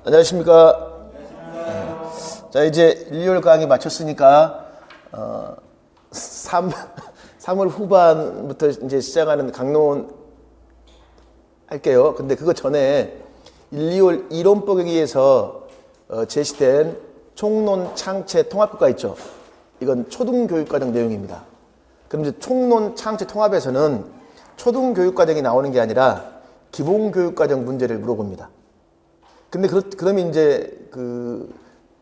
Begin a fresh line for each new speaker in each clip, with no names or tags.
안녕하십니까. 자, 이제 1월 강의 마쳤으니까 3월 후반부터 이제 시작하는 강론 할게요. 근데 그거 전에 1, 2월 이론법에 의해서 제시된 총론 창체 통합교과 있죠. 이건 초등교육과정 내용입니다. 그럼 이제 총론 창체 통합에서는 초등교육과정이 나오는 게 아니라 기본교육과정 문제를 물어봅니다. 근데 그러면 이제 그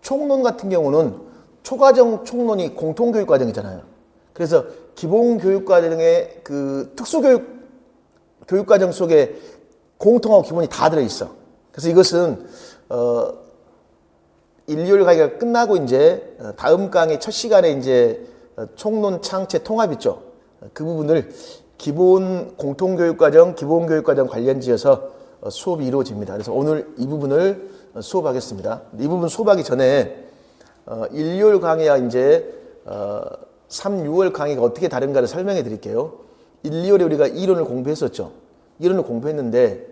총론 같은 경우는 초과정 총론이 공통교육과정이잖아요. 그래서 기본교육과정의 그 교육과정 속에 공통하고 기본이 다 들어있어. 그래서 이것은 1, 2월 강의가 끝나고 이제 다음 강의 첫 시간에 이제 총론 창체 통합 있죠. 그 부분을 기본 공통교육과정, 기본교육과정 관련 지어서 수업이 이루어집니다. 그래서 오늘 이 부분을 수업하겠습니다. 이 부분 수업하기 전에 1, 2월 강의와 이제 3, 6월 강의가 어떻게 다른가를 설명해 드릴게요. 1, 2월에 우리가 이론을 공부했었죠. 이론을 공부했는데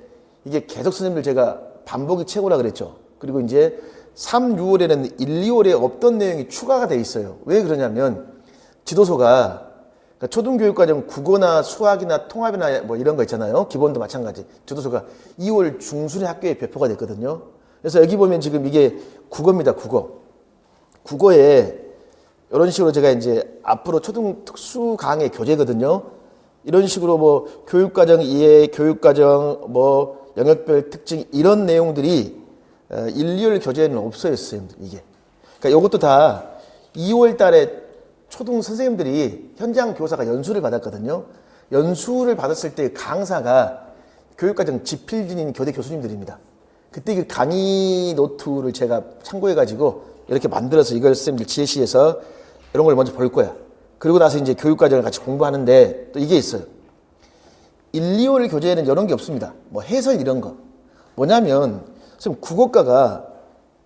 이게 계속 선생님들 제가 반복이 최고라 그랬죠. 그리고 이제 3, 6월에는 1, 2월에 없던 내용이 추가가 돼 있어요. 왜 그러냐면 지도서가 그러니까 초등교육과정 국어나 수학이나 통합이나 뭐 이런 거 있잖아요. 기본도 마찬가지. 지도서가 2월 중순에 학교에 배포가 됐거든요. 그래서 여기 보면 지금 이게 국어입니다. 국어에 이런 식으로 제가 이제 앞으로 초등 특수 강의 교재거든요. 이런 식으로 뭐 교육과정 이해, 교육과정 뭐 영역별 특징 이런 내용들이 1, 2월 교재에는 없어요, 선생님들 이게. 그러니까 이것도 다 2월 달에 초등 선생님들이 현장 교사가 연수를 받았거든요. 연수를 받았을 때 강사가 교육과정 지필진인 교대 교수님들입니다. 그때 그 강의 노트를 제가 참고해가지고 이렇게 만들어서 이걸 선생님들 제시해서 이런 걸 먼저 볼 거야. 그리고 나서 이제 교육과정을 같이 공부하는데 또 이게 있어요. 1, 2월 교재에는 이런 게 없습니다. 뭐 해설 이런 거. 뭐냐면 선생님 국어과가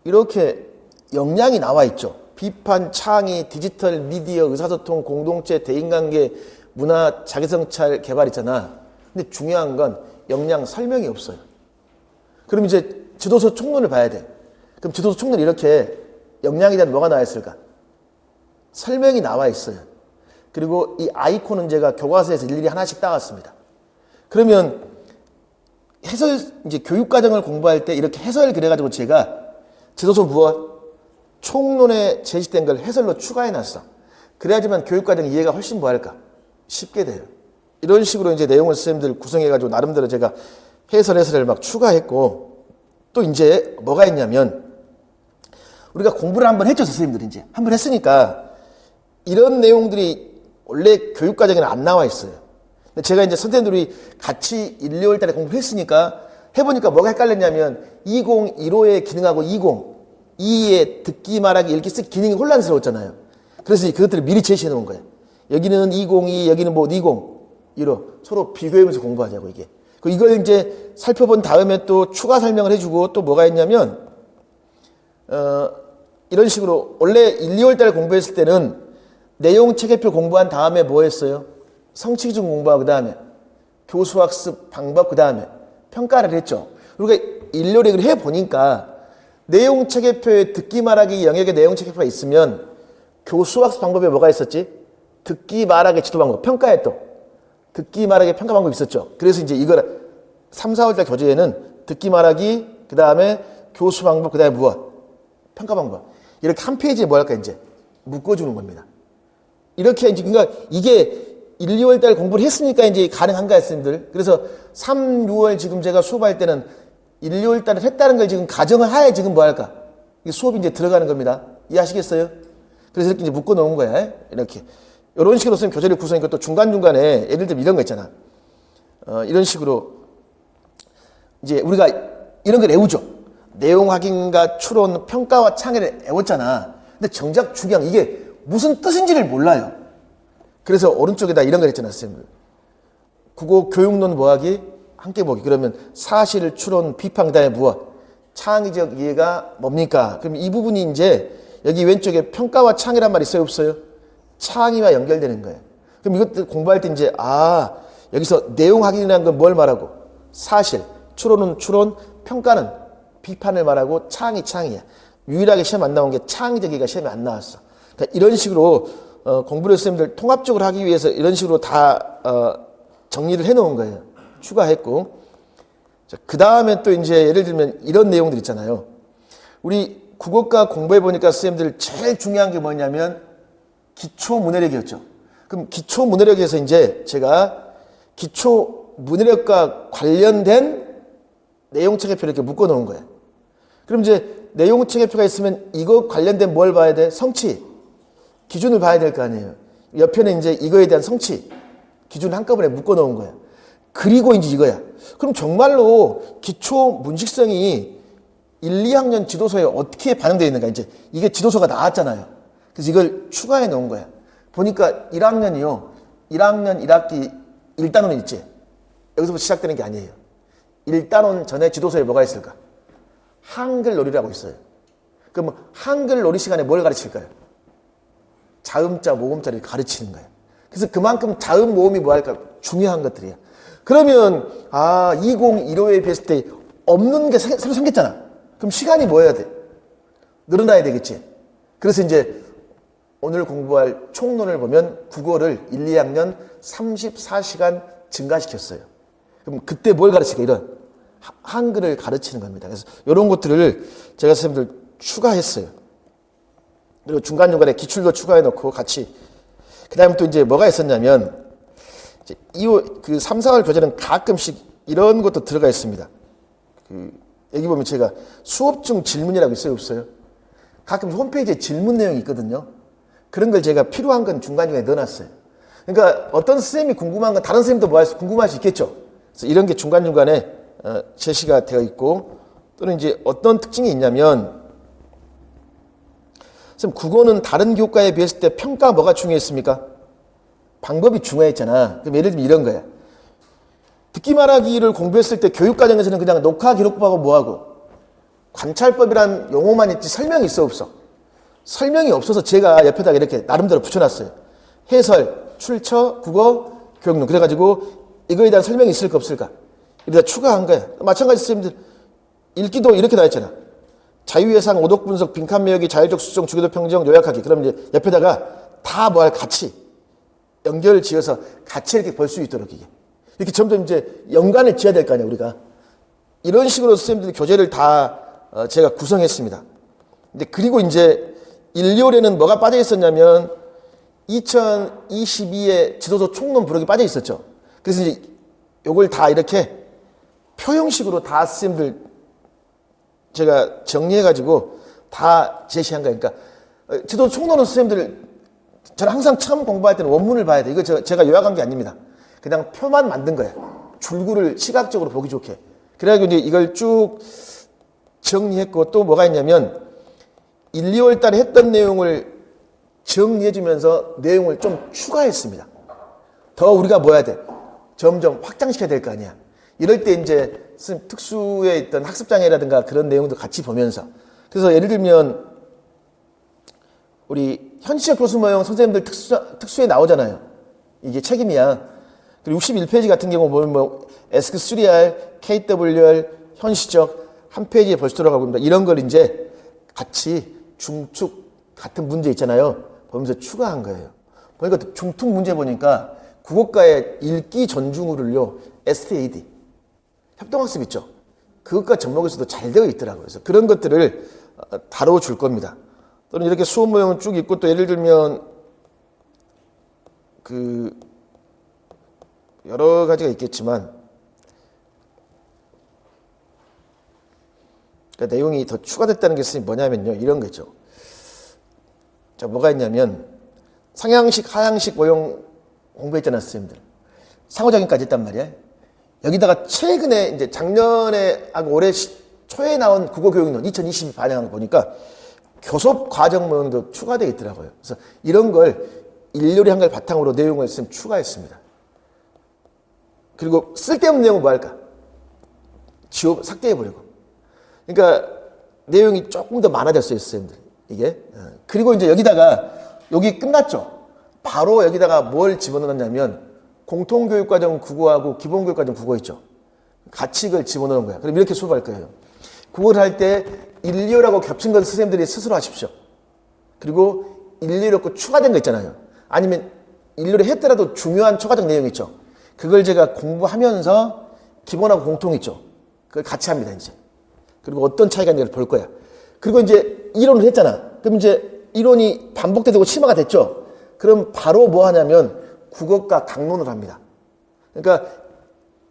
이렇게 역량이 나와 있죠. 비판, 창의, 디지털, 미디어, 의사소통, 공동체, 대인관계, 문화, 자기성찰, 개발 있잖아. 근데 중요한 건 역량 설명이 없어요. 그럼 이제 지도서 총론을 봐야 돼. 그럼 지도서 총론이 이렇게 역량에 대한 뭐가 나와 있을까? 설명이 나와 있어요. 그리고 이 아이콘은 제가 교과서에서 일일이 하나씩 따왔습니다. 그러면 해설, 이제 교육과정을 공부할 때 이렇게 해설 그래가지고 제가 지도서 무엇? 총론에 제시된 걸 해설로 추가해놨어. 그래야지만 교육과정 이해가 훨씬 뭐할까? 쉽게 돼요. 이런 식으로 이제 내용을 선생님들 구성해가지고 나름대로 제가 해설을 막 추가했고 또 이제 뭐가 있냐면 우리가 공부를 한번 했죠, 선생님들 이제. 한번 했으니까 이런 내용들이 원래 교육과정에는 안 나와 있어요. 근데 제가 이제 선생님들이 같이 1, 2월 달에 공부했으니까 해보니까 뭐가 헷갈렸냐면 2015의 기능하고 2022의 듣기 말하기 읽기 쓰기 기능이 혼란스러웠잖아요. 그래서 그것들을 미리 제시해 놓은 거예요. 여기는 2022, 여기는 뭐 2015 서로 비교하면서 공부하자고 이게. 이걸 이제 살펴본 다음에 또 추가 설명을 해주고 또 뭐가 있냐면 이런 식으로 원래 1, 2월 달에 공부했을 때는 내용 체계표 공부한 다음에 뭐 했어요? 성취 기준 공부하고 그 다음에 교수학습 방법 그 다음에 평가를 했죠. 우리가 1, 2월에 그걸 해보니까 내용 체계표에 듣기 말하기 영역에 내용 체계표가 있으면 교수학습 방법에 뭐가 있었지? 듣기 말하기 지도 방법 평가에 또 듣기 말하기 평가 방법이 있었죠. 그래서 이제 이걸 3, 4월달 교재에는 듣기 말하기 그 다음에 교수 방법 그 다음에 무엇? 평가 방법 이렇게 한 페이지에 뭐 할까 이제 묶어주는 겁니다. 이렇게 이제 그러니까 이게 1, 2월 달 공부를 했으니까 이제 가능한가 했습니다. 그래서 3, 6월 지금 제가 수업할 때는 1, 2월 달에 했다는 걸 지금 가정을 하에 지금 뭐 할까? 이게 수업이 이제 들어가는 겁니다. 이해하시겠어요? 그래서 이렇게 이제 묶어 놓은 거야. 이렇게. 이런 식으로 선생님 교재를 구성하니까 또 중간중간에 예를 들면 이런 거 있잖아. 이런 식으로 이제 우리가 이런 걸 외우죠. 내용 확인과 추론, 평가와 창의를 외웠잖아. 근데 정작 중요한 이게 무슨 뜻인지를 몰라요. 그래서 오른쪽에다 이런 거 있잖아요, 선생님들. 국어 교육론 뭐하기? 함께 보기. 그러면 사실, 추론, 비판, 그 다음에 무엇? 창의적 이해가 뭡니까? 그럼 이 부분이 이제 여기 왼쪽에 평가와 창의란 말이 있어요, 없어요? 창의와 연결되는 거예요. 그럼 이것들 공부할 때 이제 여기서 내용 확인이라는 건 뭘 말하고? 사실, 추론은 추론, 평가는 비판을 말하고 창이야. 유일하게 시험 안 나온 게 창의적이가 시험에 안 나왔어. 그러니까 이런 식으로 공부를 선생님들 통합적으로 하기 위해서 이런 식으로 다 정리를 해놓은 거예요. 추가했고. 그 다음에 또 이제 예를 들면 이런 내용들 있잖아요. 우리 국어과 공부해 보니까 선생님들 제일 중요한 게 뭐냐면 기초 문해력이었죠. 그럼 기초 문해력에서 이제 제가 기초 문해력과 관련된 내용체계표를 이렇게 묶어 놓은 거예요. 그럼 이제 내용체계표가 있으면 이거 관련된 뭘 봐야 돼? 성취. 기준을 봐야 될 거 아니에요. 옆에는 이제 이거에 대한 성취. 기준을 한꺼번에 묶어 놓은 거예요. 그리고 이제 이거야. 그럼 정말로 기초 문식성이 1, 2학년 지도서에 어떻게 반영되어 있는가. 이제 이게 지도서가 나왔잖아요. 그래서 이걸 추가해 놓은 거야. 보니까 1학년이요. 1학년 1학기 1단원 있지. 여기서부터 시작되는 게 아니에요. 1단원 전에 지도서에 뭐가 있을까? 한글 놀이라고 있어요. 그럼 한글 놀이 시간에 뭘 가르칠까요? 자음자, 모음자를 가르치는 거예요. 그래서 그만큼 자음, 모음이 뭐 할까? 중요한 것들이야. 그러면 2015에 비했을 때 없는 게 새로 생겼잖아. 그럼 시간이 뭐 해야 돼? 늘어나야 되겠지. 그래서 이제 오늘 공부할 총론을 보면 국어를 1, 2학년 34시간 증가시켰어요. 그럼 그때 뭘 가르칠까? 이런 한글을 가르치는 겁니다. 그래서 이런 것들을 제가 선생님들 추가했어요. 그리고 중간중간에 기출도 추가해놓고 같이. 그 다음에 또 이제 뭐가 있었냐면, 이제 그 3, 4월 교재는 가끔씩 이런 것도 들어가 있습니다. 여기 보면 제가 수업 중 질문이라고 있어요, 없어요? 가끔 홈페이지에 질문 내용이 있거든요. 그런 걸 제가 필요한 건 중간중간에 넣어놨어요. 그러니까 어떤 선생님이 궁금한 건 다른 선생님도 궁금할 수 있겠죠. 그래서 이런 게 중간중간에 제시가 되어 있고, 또는 이제 어떤 특징이 있냐면, 선생님, 국어는 다른 교과에 비했을 때 평가 뭐가 중요했습니까? 방법이 중요했잖아. 그럼 예를 들면 이런 거야. 듣기 말하기를 공부했을 때 교육과정에서는 그냥 녹화 기록부하고 뭐하고 관찰법이란 용어만 있지 설명이 있어 없어? 설명이 없어서 제가 옆에다가 이렇게 나름대로 붙여놨어요. 해설, 출처, 국어, 교육론. 그래가지고 이거에 대한 설명이 있을까 없을까? 이러다 추가한 거야. 마찬가지 선생님들 읽기도 이렇게 나왔잖아. 자유예상, 오독 분석, 빈칸 메우기, 자율적 수정, 주기도 평정, 요약하기. 그럼 이제 옆에다가 다 뭐 할 같이 연결 지어서 같이 이렇게 볼 수 있도록 이렇게 점점 이제 연관을 지어야 될 거 아니야, 우리가. 이런 식으로 선생님들 교재를 다 제가 구성했습니다. 근데 그리고 이제 1, 2월에는 뭐가 빠져 있었냐면 2022에 지도서 총론 부록이 빠져 있었죠. 그래서 이제 요걸 다 이렇게 표형식으로 다 선생님들 제가 정리해가지고 다 제시한 거예요. 그러니까 지도서 총론은 선생님들 저는 항상 처음 공부할 때는 원문을 봐야 돼. 이거 제가 요약한 게 아닙니다. 그냥 표만 만든 거예요. 줄구를 시각적으로 보기 좋게. 그래가지고 이제 이걸 쭉 정리했고 또 뭐가 있냐면 1, 2월 달에 했던 내용을 정리해주면서 내용을 좀 추가했습니다. 더 우리가 뭐 해야 돼? 점점 확장시켜야 될 거 아니야. 이럴 때 이제 특수에 있던 학습장애라든가 그런 내용도 같이 보면서. 그래서 예를 들면 우리 현시적 교수 모형 선생님들 특수에 나오잖아요. 이게 책임이야. 그리고 61페이지 같은 경우 보면 뭐 에스크3R, KWR, 현시적 한 페이지에 벌써 들어가고 있습니다. 이런 걸 이제 같이 중축 같은 문제 있잖아요. 보면서 추가한 거예요. 보니까 중특 문제 보니까 국어과의 읽기 전중으로요. STAD 협동학습 있죠. 그것과 접목에서도 잘 되어 있더라고요. 그래서 그런 것들을 다뤄줄 겁니다. 또는 이렇게 수업 모형은 쭉 있고 또 예를 들면 여러 가지가 있겠지만 그러니까 내용이 더 추가됐다는 게 뭐냐면요. 이런 거죠. 자, 뭐가 있냐면 상향식, 하향식 모형 공부했잖아요, 선생님들. 상호작용까지 했단 말이야. 여기다가 최근에 이제 작년에 하고 올해 초에 나온 국어교육론 2022 반영한 거 보니까 교섭 과정 모형도 추가되어 있더라고요. 그래서 이런 걸 일요일에 한 걸 바탕으로 내용을 추가했습니다. 그리고 쓸데없는 내용은 뭐 할까? 삭제해버리고. 그러니까 내용이 조금 더 많아졌어요, 선생님들. 이게. 그리고 이제 여기 끝났죠? 바로 여기다가 뭘 집어넣었냐면 공통교육과정 국어하고 기본교육과정 국어 있죠? 같이 이걸 집어넣은 거야. 그럼 이렇게 수업할 거예요. 그걸 할 때 1, 2월하고 겹친 건 선생님들이 스스로 하십시오. 그리고 1, 2월 추가된 거 있잖아요. 아니면 1, 2월 했더라도 중요한 초과적 내용 있죠. 그걸 제가 공부하면서 기본하고 공통 있죠. 그걸 같이 합니다, 이제. 그리고 어떤 차이가 있는지를 볼 거야. 그리고 이제 이론을 했잖아. 그럼 이제 이론이 반복되고 심화가 됐죠. 그럼 바로 뭐 하냐면 국어과 강론을 합니다. 그러니까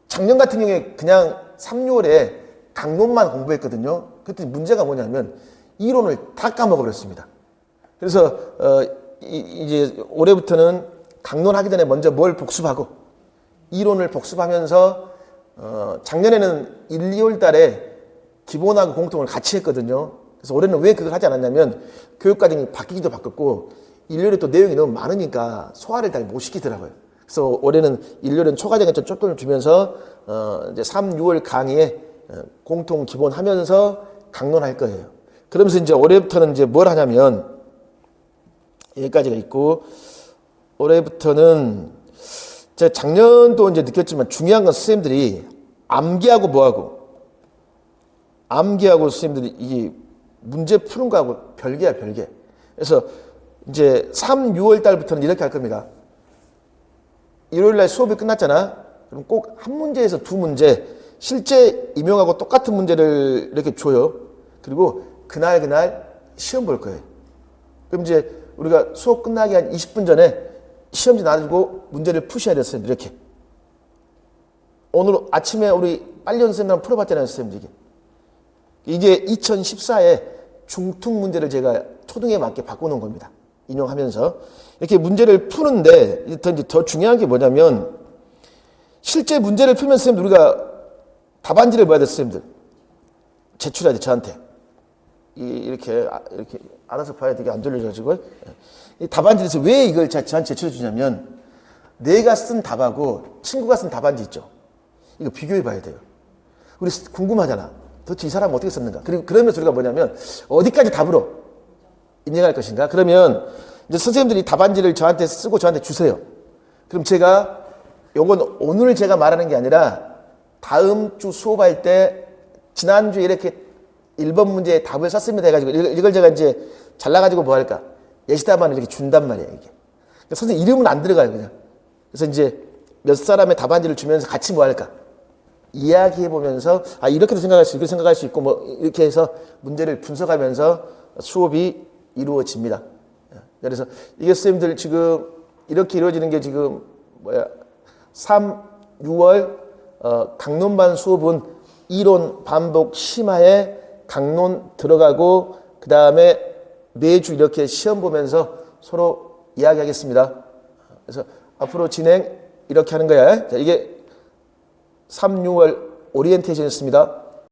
작년 같은 경우에 그냥 3, 6월에 강론만 공부했거든요. 그때 문제가 뭐냐면 이론을 다 까먹어버렸습니다. 그래서 이제 올해부터는 강론하기 전에 먼저 뭘 복습하고 이론을 복습하면서 작년에는 1, 2월 달에 기본하고 공통을 같이 했거든요. 그래서 올해는 왜 그걸 하지 않았냐면 교육과정이 바뀌기도 바뀌었고 1, 2월에 또 내용이 너무 많으니까 소화를 잘 못 시키더라고요. 그래서 올해는 1, 2월은 초과정에 좀 쪼끔을 주면서 이제 3, 6월 강의에 공통 기본 하면서 강론할 거예요. 그러면서 이제 올해부터는 이제 뭘 하냐면 여기까지가 있고 올해부터는 제가 작년도 이제 느꼈지만 중요한 건 선생님들이 암기하고 뭐하고 암기하고 선생님들이 이 문제 푸는 거하고 별개야, 별개. 그래서 이제 3, 6월 달부터는 이렇게 할 겁니다. 일요일 날 수업이 끝났잖아. 그럼 꼭 한 문제에서 두 문제 실제 임용하고 똑같은 문제를 이렇게 줘요. 그리고 그날 시험 볼 거예요. 그럼 이제 우리가 수업 끝나기 한 20분 전에 시험지 놔두고 문제를 푸셔야 됐어요. 이렇게. 오늘 아침에 우리 빨리 온 선생님이랑 풀어봤잖아요. 선생님 이게 2014에 중특 문제를 제가 초등에 맞게 바꿔놓은 겁니다. 인용하면서. 이렇게 문제를 푸는데 이제 더 중요한 게 뭐냐면 실제 문제를 풀면 선생님 우리가 답안지를 봐야 돼요. 선생님들. 제출해야 돼. 저한테. 이렇게 알아서 봐야 되게 안 돌려가지고 이 답안지에서 왜 이걸 저한테 제출해 주냐면 내가 쓴 답하고 친구가 쓴 답안지 있죠. 이거 비교해 봐야 돼요. 우리 궁금하잖아. 도대체 이 사람은 어떻게 썼는가? 그리고 그러면서 우리가 뭐냐면 어디까지 답으로 인정할 것인가? 그러면 이제 선생님들이 답안지를 저한테 쓰고 저한테 주세요. 그럼 제가 요건 오늘 제가 말하는 게 아니라 다음 주 수업할 때 지난주에 이렇게 1번 문제에 답을 썼습니다 해가지고 이걸 제가 이제 잘라가지고 뭐 할까? 예시답안을 이렇게 준단 말이에요, 이게. 그러니까 선생님 이름은 안 들어가요, 그냥. 그래서 이제 몇 사람의 답안지를 주면서 같이 뭐 할까? 이야기해보면서, 아, 이렇게도 생각할 수 있고, 이렇게 생각할 수 있고, 뭐, 이렇게 해서 문제를 분석하면서 수업이 이루어집니다. 그래서 이게 선생님들 지금 이렇게 이루어지는 게 지금 3, 6월 강론반 수업은 이론 반복 심화에 강론 들어가고 그 다음에 매주 이렇게 시험 보면서 서로 이야기하겠습니다. 그래서 앞으로 진행 이렇게 하는 거야. 자, 이게 3, 6월 오리엔테이션이었습니다.